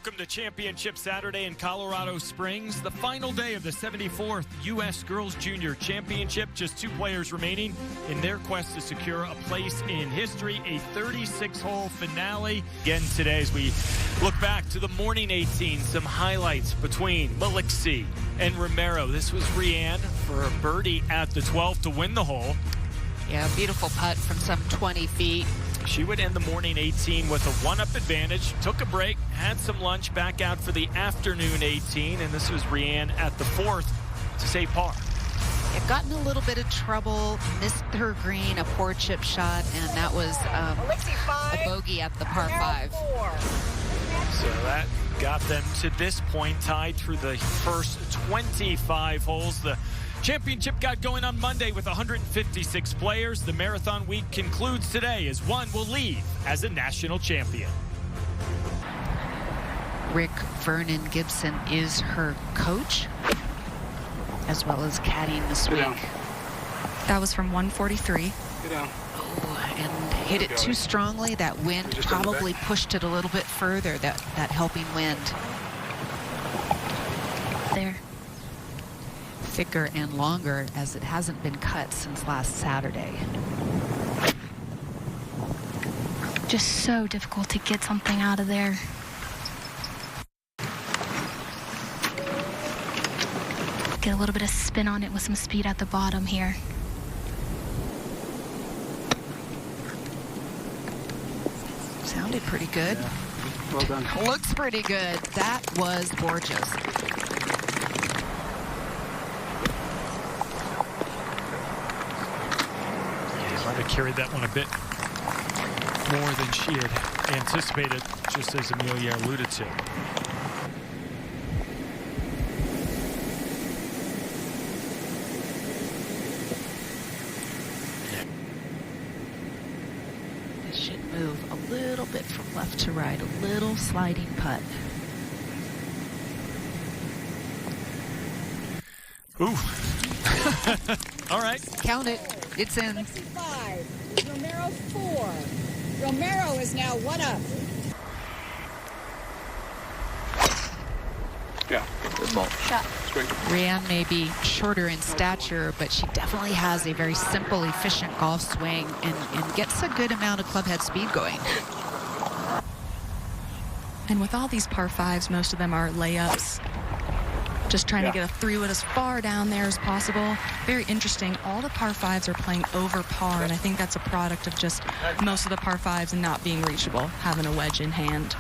Welcome to Championship Saturday in Colorado Springs, the final day of the 74th U.S. Girls Junior Championship. Just two players remaining in their quest to secure a place in history, a 36-hole finale. Again today as we look back to the morning 18, some highlights between Malixi and Romero. This was Rianne for a birdie at the 12th to win the hole. Yeah, beautiful putt from some 20 feet. She would end the morning 18 with a one-up advantage, took a break, had some lunch, back out for the afternoon 18, and this was Rianne at the 4th to save par. It got in a little bit of trouble, missed her green, a poor chip shot, and that was a bogey at the par 5. So that got them to this point, tied through the first 25 holes. The championship got going on Monday with 156 players. The marathon week concludes today as one will leave as a national champion. Rick Vernon Gibson is her coach, as well as caddying this week. That was from 143. Get down. Oh, and hit it too strongly. That wind probably pushed it a little bit further, that helping wind. There. Thicker and longer, as it hasn't been cut since last Saturday. Just so difficult to get something out of there. Get a little bit of spin on it with some speed at the bottom here. Sounded pretty good. Yeah. Well done. Looks pretty good. That was gorgeous. Might have carried that one a bit more than she had anticipated, just as Amelia alluded to. It should move a little bit from left to right, a little sliding putt. Ooh. All right. Count it. It's in. 65. Romero 4. Romero is now 1 up. Yeah. Good ball. Shot. Straight. Rianne may be shorter in stature, but she definitely has a very simple, efficient golf swing and gets a good amount of clubhead speed going. And with all these par 5s, most of them are layups. Just trying to get a 3-wood as far down there as possible. Very interesting. All the par 5s are playing over par, and I think that's a product of just most of the par 5s and not being reachable, having a wedge in hand.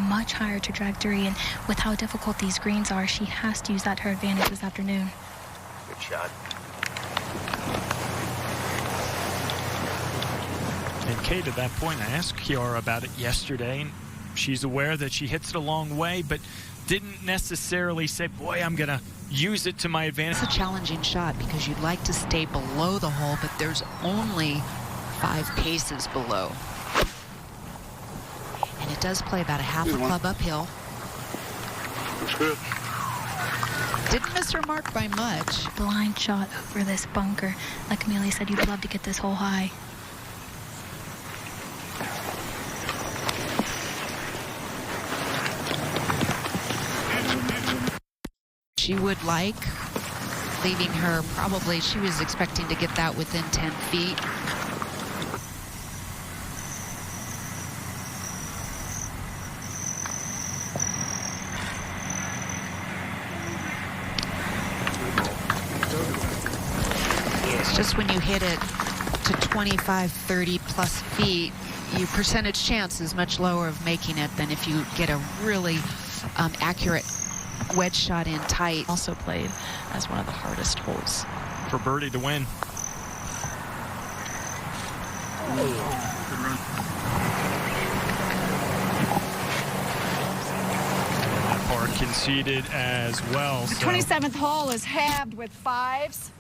Much higher trajectory, and with how difficult these greens are, she has to use that to her advantage this afternoon. Good shot. And Kate, at that point, I asked Kiara about it yesterday, and she's aware that she hits it a long way, but didn't necessarily say, boy, I'm going to use it to my advantage. It's a challenging shot because you'd like to stay below the hole, but there's only 5 paces below. And it does play about a half a club uphill. Looks good. Didn't miss her mark by much. Blind shot over this bunker. Like Amelia said, you'd love to get this hole high. She would like, leaving her probably, she was expecting to get that within 10 feet. It's just when you hit it to 25, 30 plus feet, your percentage chance is much lower of making it than if you get a really accurate wedge shot in tight. Also played as one of the hardest holes. For birdie to win. Par conceded as well. The 27th hole is halved with 5s.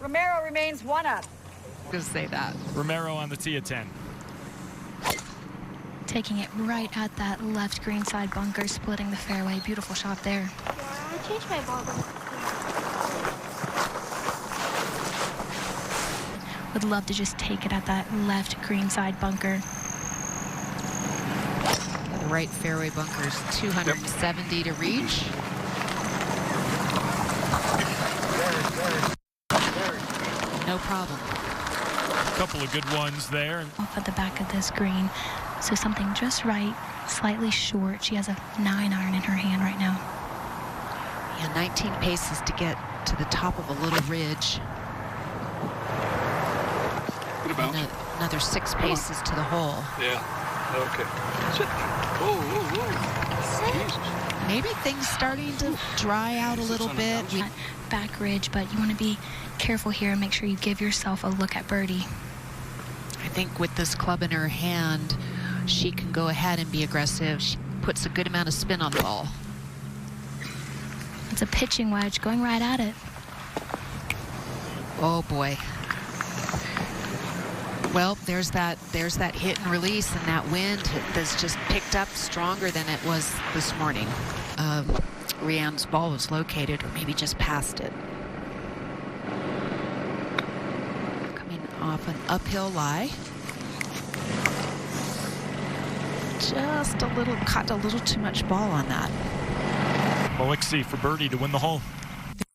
Romero remains 1 up. Just say that. Romero on the tee at 10. Taking it right at that left green side bunker, splitting the fairway. Beautiful shot there. I changed my ball. Would love to just take it at that left green side bunker. The right fairway bunker is 270 to reach. No problem. A couple of good ones there. Off at the back of this green, so something just right, slightly short. She has a 9-iron in her hand right now. Yeah, 19 paces to get to the top of a little ridge. Good about. Another 6 paces to the hole. Yeah. Okay. Sit. Whoa, whoa, whoa. Jesus. Maybe things starting to dry out a little bit. Back ridge, but you want to be careful here and make sure you give yourself a look at birdie. I think with this club in her hand, she can go ahead and be aggressive. She puts a good amount of spin on the ball. It's a pitching wedge going right at it. Oh boy. Well, there's that hit and release, and that wind that's just picked up stronger than it was this morning. Rianne's ball was located, or maybe just past it. Coming off an uphill lie. Just caught a little too much ball on that. Malixi for birdie to win the hole.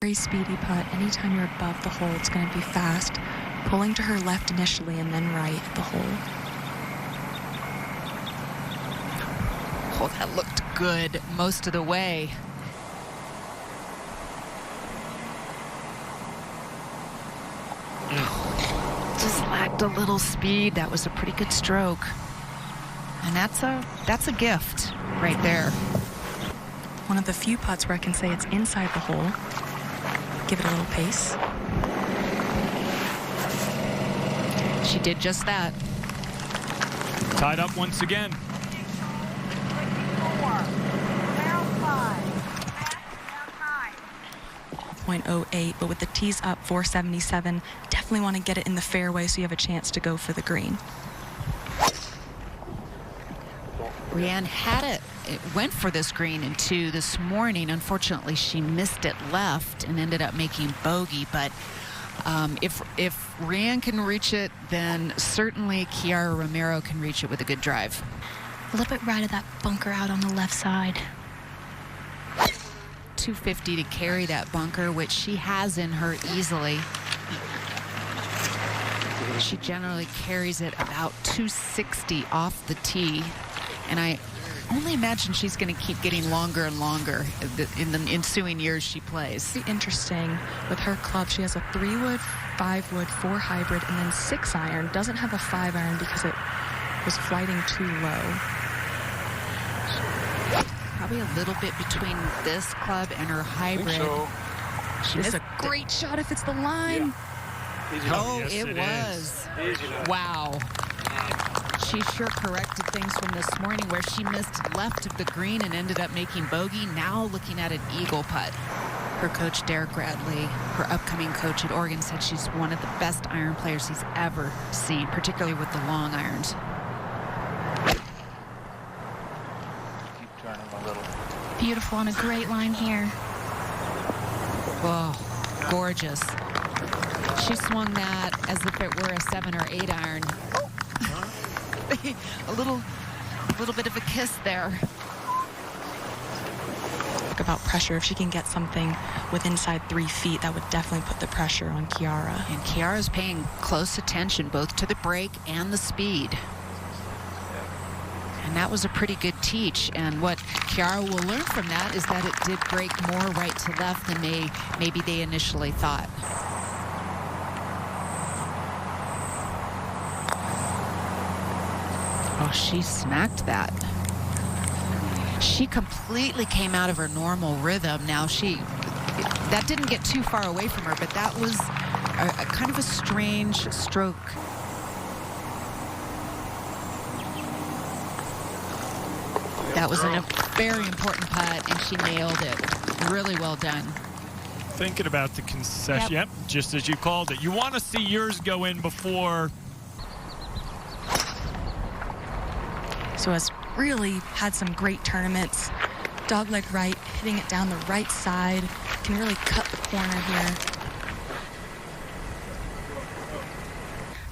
Very speedy putt. Anytime you're above the hole, it's going to be fast. Pulling to her left initially and then right at the hole. Oh, that looked good most of the way. Just lacked a little speed. That was a pretty good stroke. And that's a gift right there. One of the few putts where I can say it's inside the hole. Give it a little pace. She did just that. Tied up once again. 0.08, but with the tees up 477, definitely want to get it in the fairway so you have a chance to go for the green. Rianne had it. It went for this green in 2 this morning. Unfortunately, she missed it left and ended up making bogey. But if Rianne can reach it, then certainly Kiara Romero can reach it with a good drive. A little bit right of that bunker out on the left side. 250 to carry that bunker, which she has in her easily. She generally carries it about 260 off the tee. And I only imagine she's going to keep getting longer and longer in the ensuing years she plays. Interesting. With her club, she has a 3-wood, 5-wood, 4 hybrid, and then 6-iron. Doesn't have a 5-iron because it was flighting too low. Probably a little bit between this club and her hybrid. So. It's a great shot if it's the line. Yeah. Oh, yes, it was. Wow. She sure corrected things from this morning where she missed left of the green and ended up making bogey. Now looking at an eagle putt. Her coach, Derek Bradley, her upcoming coach at Oregon, said she's one of the best iron players he's ever seen, particularly with the long irons. Keep turning a little. Beautiful on a great line here. Oh, gorgeous. She swung that as if it were a 7 or 8 iron. a little bit of a kiss there. Talk about pressure. If she can get something with inside 3 feet, that would definitely put the pressure on Kiara. And Kiara's paying close attention both to the break and the speed. And that was a pretty good teach. And what Kiara will learn from that is that it did break more right to left than maybe they initially thought. Oh, she smacked that. She completely came out of her normal rhythm. Now that didn't get too far away from her, but that was a kind of a strange stroke. That was a very important putt, and she nailed it. Really well done. Thinking about the concession. Yep, just as you called it. You want to see yours go in before. So has really had some great tournaments. Dogleg right, hitting it down the right side. Can really cut the corner here.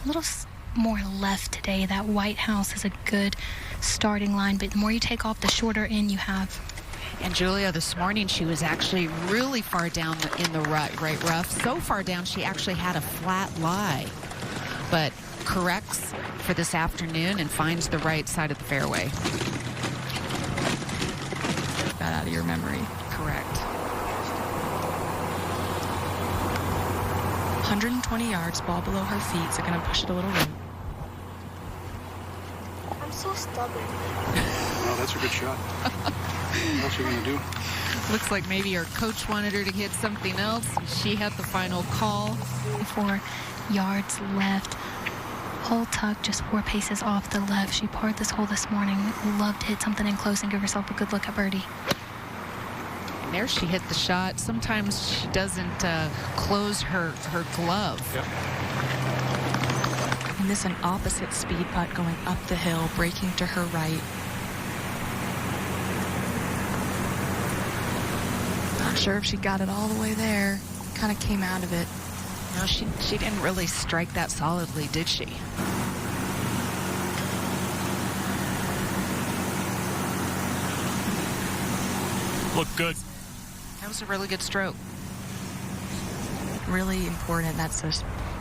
A little more left today. That white house is a good starting line, but the more you take off, the shorter in you have. And Julia, this morning she was actually really far down in the right rough. So far down she actually had a flat lie, but corrects for this afternoon and finds the right side of the fairway. That out of your memory. Correct. 120 yards, ball below her feet, so gonna push it a little in. I'm so stubborn. Oh, that's a good shot. What else are you going to do? Looks like maybe her coach wanted her to hit something else. She had the final call. 4 yards left. Hole tuck, just 4 paces off the left. She parred this hole this morning. Loved to hit something in close and give herself a good look at birdie. And there she hit the shot. Sometimes she doesn't close her glove. Yep. And this an opposite speed putt going up the hill, breaking to her right. Not sure if she got it all the way there. Kind of came out of it. No, she didn't really strike that solidly, did she? Looked good. That was a really good stroke. Really important. That's a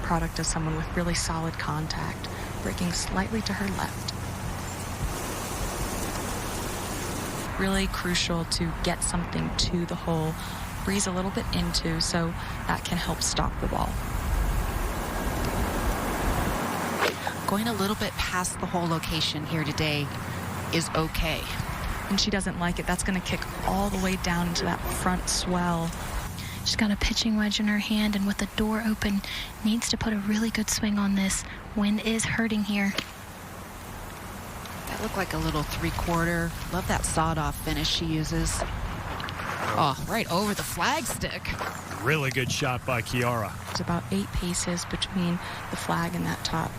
product of someone with really solid contact, breaking slightly to her left. Really crucial to get something to the hole, breeze a little bit into, so that can help stop the ball. Going a little bit past the hole location here today is okay. And she doesn't like it. That's going to kick all the way down into that front swell. She's got a pitching wedge in her hand, and with the door open, needs to put a really good swing on this. Wind is hurting here. That looked like a little 3/4. Love that sawed-off finish she uses. Oh, right over the flagstick. Really good shot by Kiara. It's about 8 paces between the flag and that top.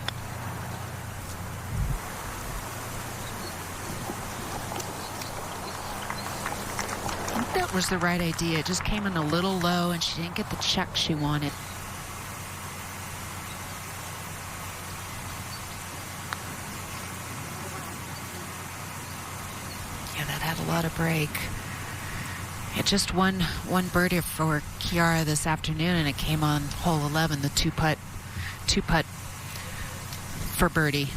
I think that was the right idea. It just came in a little low, and she didn't get the check she wanted. Yeah, that had a lot of break. It just one birdie for Kiara this afternoon, and it came on hole 11, the two putt for birdie.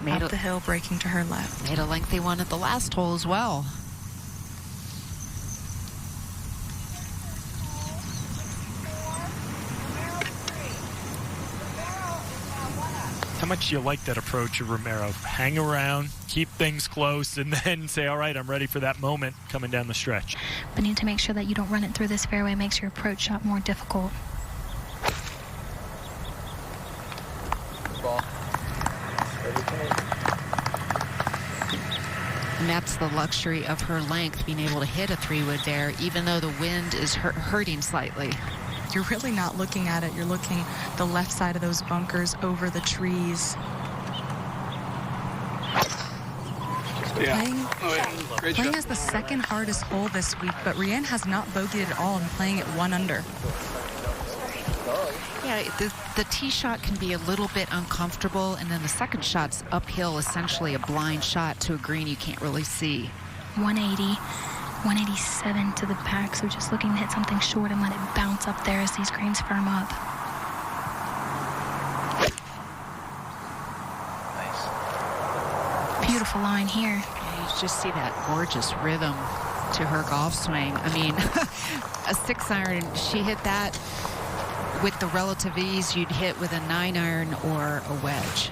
Up the hill, breaking to her left. Made a lengthy one at the last hole as well. How much do you like that approach of Romero? Hang around, keep things close, and then say, all right, I'm ready for that moment coming down the stretch. But need to make sure that you don't run it through this fairway. It makes your approach shot more difficult. Ball. And that's the luxury of her length, being able to hit a 3-wood there, even though the wind is hurting slightly. You're really not looking at it. You're looking the left side of those bunkers over the trees. Yeah. Great Playing shot. as the second hardest hole this week, but Rianne has not bogeyed at all and playing it 1 under. Yeah, the tee shot can be a little bit uncomfortable, and then the second shot's uphill, essentially a blind shot to a green you can't really see. 180, 187 to the back, so just looking to hit something short and let it bounce up there as these greens firm up. Nice. Beautiful line here. Yeah, you just see that gorgeous rhythm to her golf swing. I mean, a 6-iron, she hit that with the relative ease you'd hit with a 9-iron or a wedge.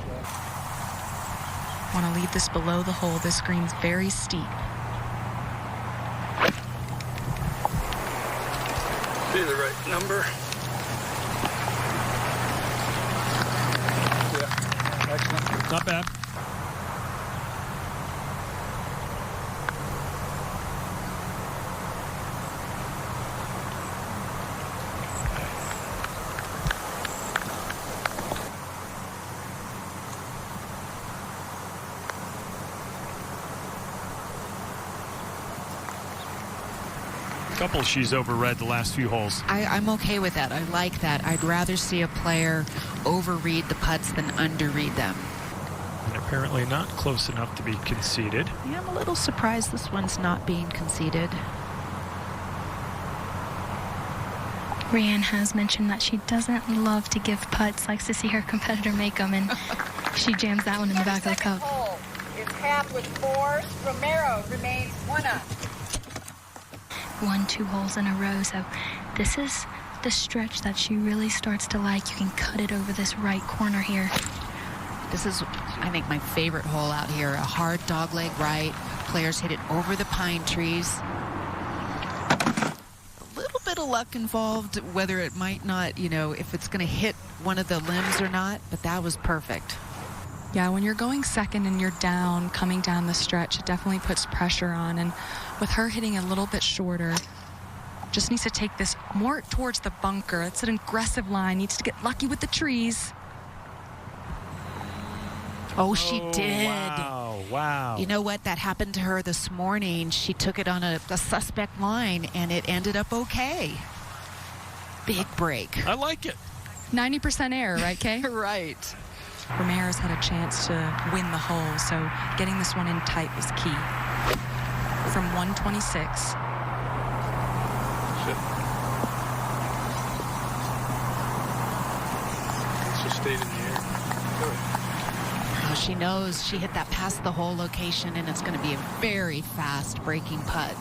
Want to leave this below the hole. This green's very steep. Be the right number. Yeah. Excellent. Not bad. Couple she's overread the last few holes. I'm okay with that. I like that. I'd rather see a player overread the putts than underread them. And apparently not close enough to be conceded. Yeah, I'm a little surprised this one's not being conceded. Rianne has mentioned that she doesn't love to give putts, likes to see her competitor make them, and she jams that one in the back of the cup. Hole is halved with 4s. Romero remains 1 up. 1-2 holes in a row, so this is the stretch that she really starts to like. You can cut it over this right corner here. This is, I think, my favorite hole out here. A hard dogleg right. Players hit it over the pine trees. A little bit of luck involved, whether it might not, you know, if it's going to hit one of the limbs or not, but that was perfect. Yeah, when you're going second and you're down, coming down the stretch, it definitely puts pressure on. And with her hitting a little bit shorter, just needs to take this more towards the bunker. It's an aggressive line, needs to get lucky with the trees. Oh, she did. Wow. You know what? That happened to her this morning. She took it on a suspect line, and it ended up okay. Big break. I like it. 90% error, right, Kay? Right. Romero's had a chance to win the hole, so getting this one in tight was key. From 126. Shit. It's just stayed in the air. Oh, she knows she hit that past the hole location, and it's going to be a very fast breaking putt.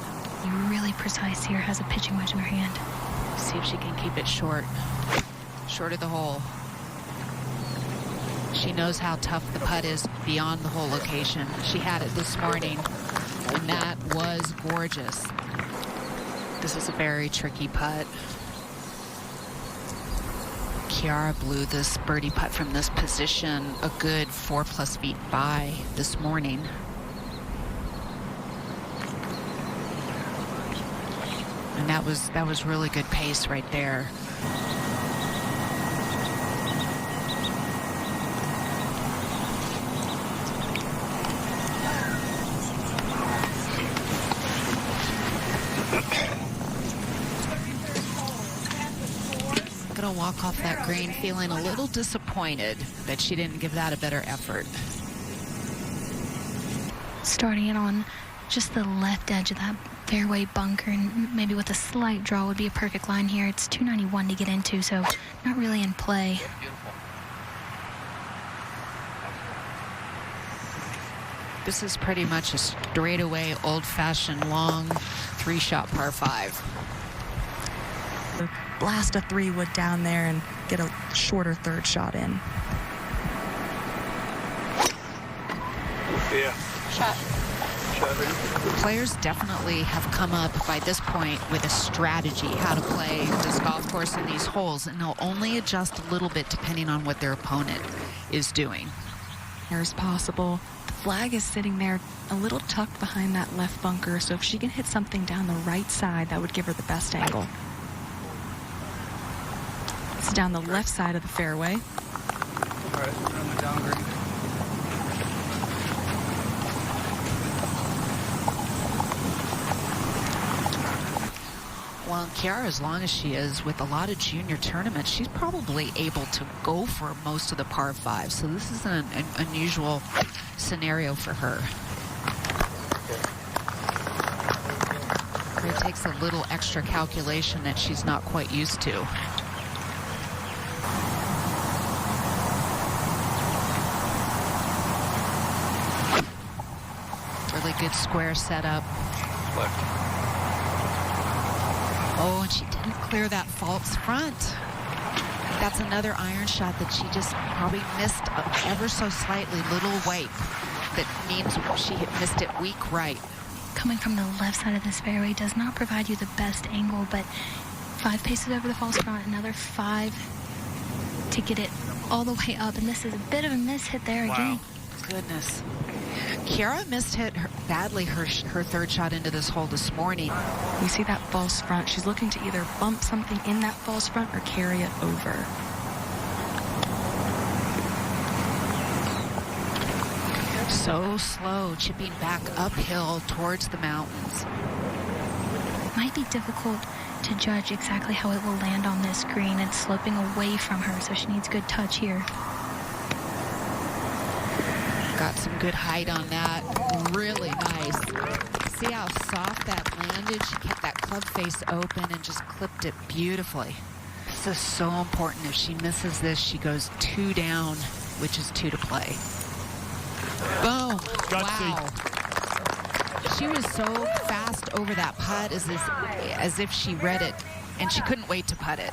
Really precise here, has a pitching wedge in her hand. See if she can keep it short. Short of the hole. She knows how tough the putt is beyond the hole location. She had it this morning, and that was gorgeous. This is a very tricky putt. Kiara blew this birdie putt from this position a good 4+ feet by this morning. And that was really good pace right there. Gonna walk off that green feeling a little disappointed that she didn't give that a better effort. Starting it on just the left edge of that fairway bunker, and maybe with a slight draw would be a perfect line here. It's 291 to get into, so not really in play. This is pretty much a straightaway, old-fashioned, long 3-shot par 5. Blast a 3-wood down there and get a shorter 3rd shot in. Yeah. Shot. Players definitely have come up by this point with a strategy how to play this golf course in these holes, and they'll only adjust a little bit depending on what their opponent is doing. As possible. The flag is sitting there a little tucked behind that left bunker, so if she can hit something down the right side, that would give her the best angle. It's down the left side of the fairway. All right, we're on the down green. Well, Kiara, as long as she is with a lot of junior tournaments, she's probably able to go for most of the par 5. So this is an unusual scenario for her. It takes a little extra calculation that she's not quite used to. Really good square setup. Left. Oh, and she didn't clear that false front. That's another iron shot that she just probably missed ever so slightly, little weight. That means she had missed it weak right. Coming from the left side of this fairway does not provide you the best angle, but 5 paces over the false front, another 5 to get it all the way up, and this is a bit of a miss hit there again. Goodness. Kiara missed hit badly her 3rd shot into this hole this morning. You see that false front. She's looking to either bump something in that false front or carry it over. So slow, chipping back uphill towards the mountains. it might be difficult to judge exactly how it will land on this green. It's sloping away from her, so she needs good touch here. Got some good height on that. Really nice. See how soft that landed? She kept that club face open and just clipped it beautifully. This is so important. If she misses this, she goes 2 down, which is 2 to play. Boom. Gutsy. Wow. She was so fast over that putt as if she read it, and she couldn't wait to putt it.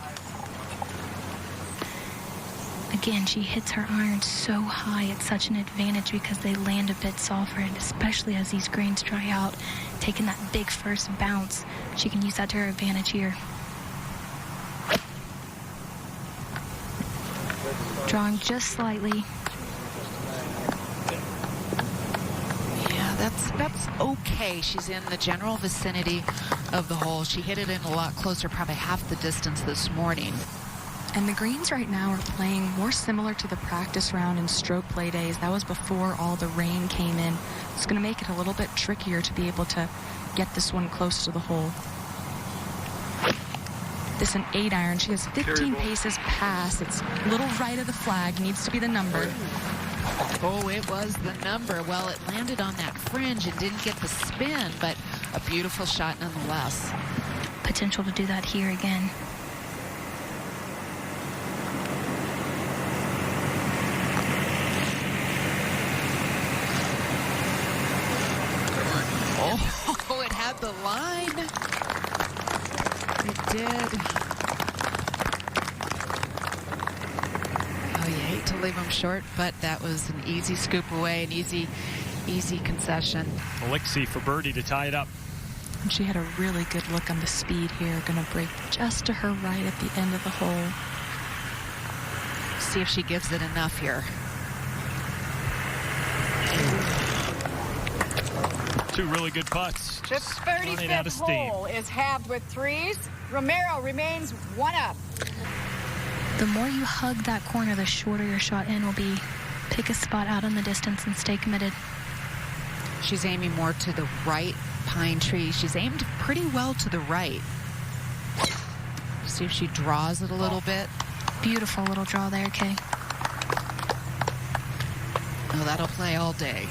Again, she hits her iron so high. It's such an advantage because they land a bit softer, and especially as these greens dry out, taking that big first bounce, she can use that to her advantage here. Drawing just slightly. Yeah, that's okay. She's in the general vicinity of the hole. She hit it in a lot closer, probably half the distance this morning. And the greens right now are playing more similar to the practice round and stroke play days. That was before all the rain came in. It's going to make it a little bit trickier to be able to get this one close to the hole. This an 8-iron. She has 15 paces past. It's a little right of the flag. Needs to be the number. Oh, it was the number. Well, it landed on that fringe and didn't get the spin, but a beautiful shot nonetheless. Potential to do that here again. Oh, it had the line. It did. Oh, you hate to leave them short, but that was an easy scoop away, an easy concession. Malixi for birdie to tie it up. And she had a really good look on the speed here. Going to break just to her right at the end of the hole. See if she gives it enough here. 2 really good putts. This Just running out of 35th steam. hole is halved with 3s. Romero remains 1 up. The more you hug that corner, the shorter your shot in will be. Pick a spot out in the distance and stay committed. She's aiming more to the right pine tree. She's aimed pretty well to the right. See if she draws it a little bit. Beautiful little draw there, Kay. Oh, that'll play all day.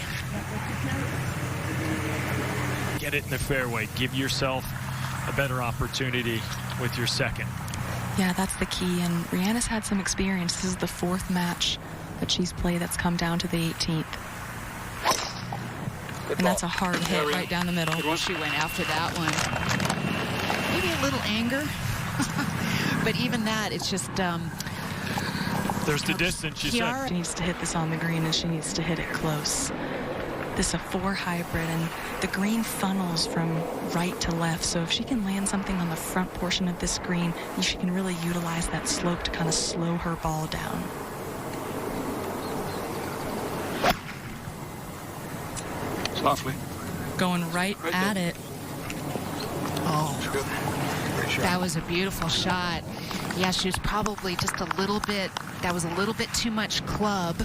Get it in the fairway. Give yourself a better opportunity with your second. Yeah, that's the key. And Rianne's had some experience. This is the 4th match that she's played that's come down to the 18th. And that's a hard hit right down the middle. She went after that one. Maybe a little anger. But even that, it's just... There's the distance, she said. She needs to hit this on the green, and she needs to hit it close. This is a 4 hybrid, and the green funnels from right to left. So if she can land something on the front portion of this green, she can really utilize that slope to kind of slow her ball down. Softly. Going right at it. Oh, Great shot. that was a beautiful shot. Yeah, she was probably just a little bit... That was a little bit too much club.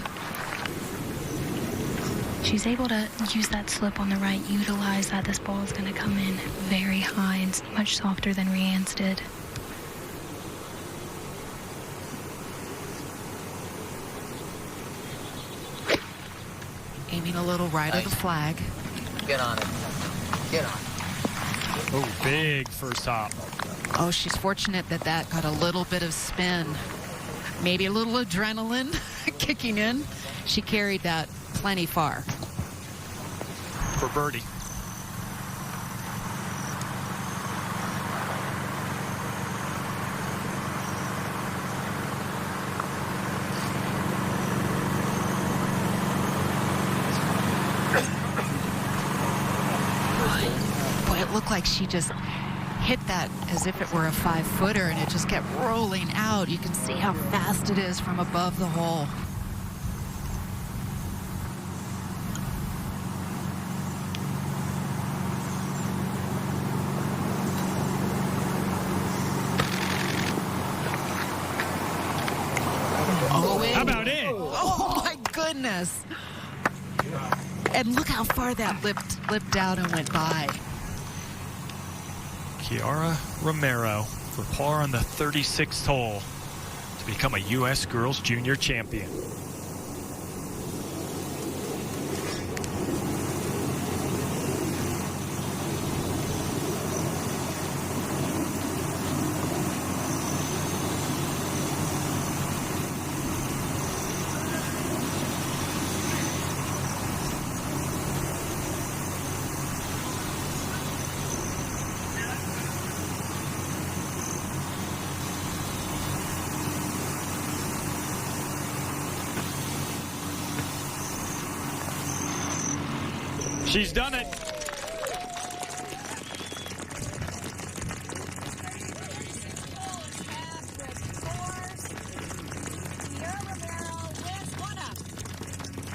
She's able to use that slope on the right, utilize that. This ball is going to come in very high and much softer than Rianne's did. Aiming a little right of the flag. Get on it. Get on it. Oh, big first hop. Oh, she's fortunate that that got a little bit of spin. Maybe a little adrenaline kicking in. She carried that plenty far. For birdie. Boy, it looked like she just hit that as if it were a 5-footer, and it just kept rolling out. You can see how fast it is from above the hole. How about it? Oh my goodness. And look how far that lipped out and went by. Kiara Romero for par on the 36th hole to become a U.S. Girls Junior champion. She's done it.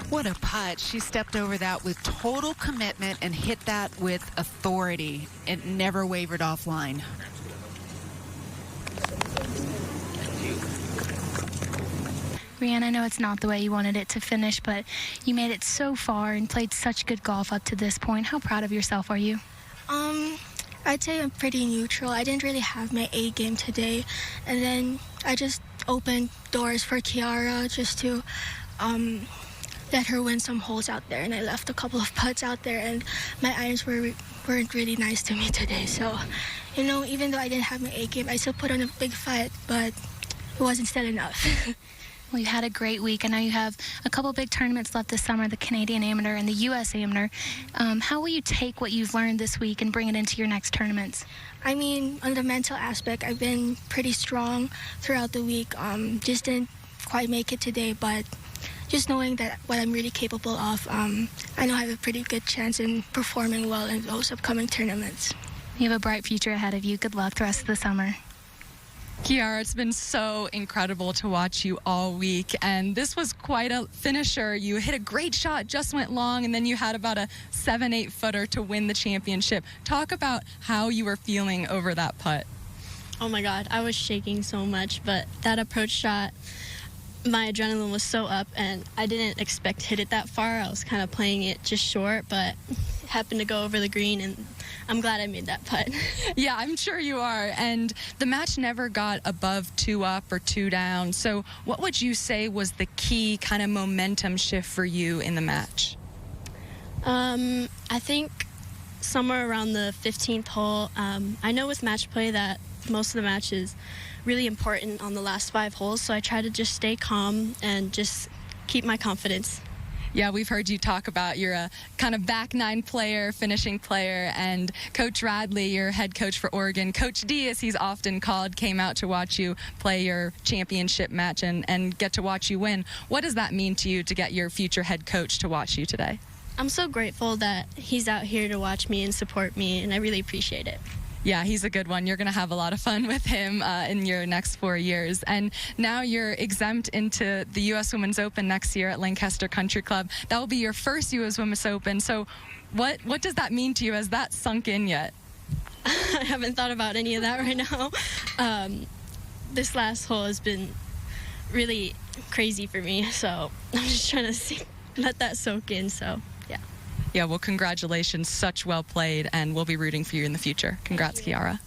What a putt. She stepped over that with total commitment and hit that with authority. It never wavered offline. Rianne, I know it's not the way you wanted it to finish, but you made it so far and played such good golf up to this point. How proud of yourself are you? I'd say I'm pretty neutral. I didn't really have my A game today, and then I just opened doors for Kiara just to let her win some holes out there, and I left a couple of putts out there, and my irons weren't really nice to me today. So, you know, even though I didn't have my A game, I still put on a big fight, but it wasn't still enough. Well, you had a great week. I know you have a couple big tournaments left this summer, the Canadian Amateur and the U.S. Amateur. How will you take what you've learned this week and bring it into your next tournaments? I mean, on the mental aspect, I've been pretty strong throughout the week. Just didn't quite make it today, but just knowing that what I'm really capable of, I know I have a pretty good chance in performing well in those upcoming tournaments. You have a bright future ahead of you. Good luck the rest of the summer. Kiara, it's been so incredible to watch you all week, and this was quite a finisher. You hit a great shot, just went long, and then you had about a 7-8 footer to win the championship. Talk about how you were feeling over that putt. Oh my God, I was shaking so much, but that approach shot, my adrenaline was so up, and I didn't expect to hit it that far. I was kind of playing it just short, but it happened to go over the green, and I'm glad I made that putt. Yeah, I'm sure you are. And the match never got above 2 up or 2 down. So what would you say was the key kind of momentum shift for you in the match? I think somewhere around the 15th hole. I know with match play that most of the match is really important on the last 5 holes, so I try to just stay calm and just keep my confidence. Yeah, we've heard you talk about you're a kind of back 9 player, finishing player, and Coach Radley, your head coach for Oregon, Coach D, as he's often called, came out to watch you play your championship match and get to watch you win. What does that mean to you to get your future head coach to watch you today? I'm so grateful that he's out here to watch me and support me, and I really appreciate it. Yeah, he's a good one. You're going to have a lot of fun with him in your next 4 years. And now you're exempt into the U.S. Women's Open next year at Lancaster Country Club. That will be your first U.S. Women's Open. So what does that mean to you? Has that sunk in yet? I haven't thought about any of that right now. This last hole has been really crazy for me, so I'm just trying to let that soak in. So, yeah. Yeah, well, congratulations. Such well played, and we'll be rooting for you in the future. Congrats, Kiara.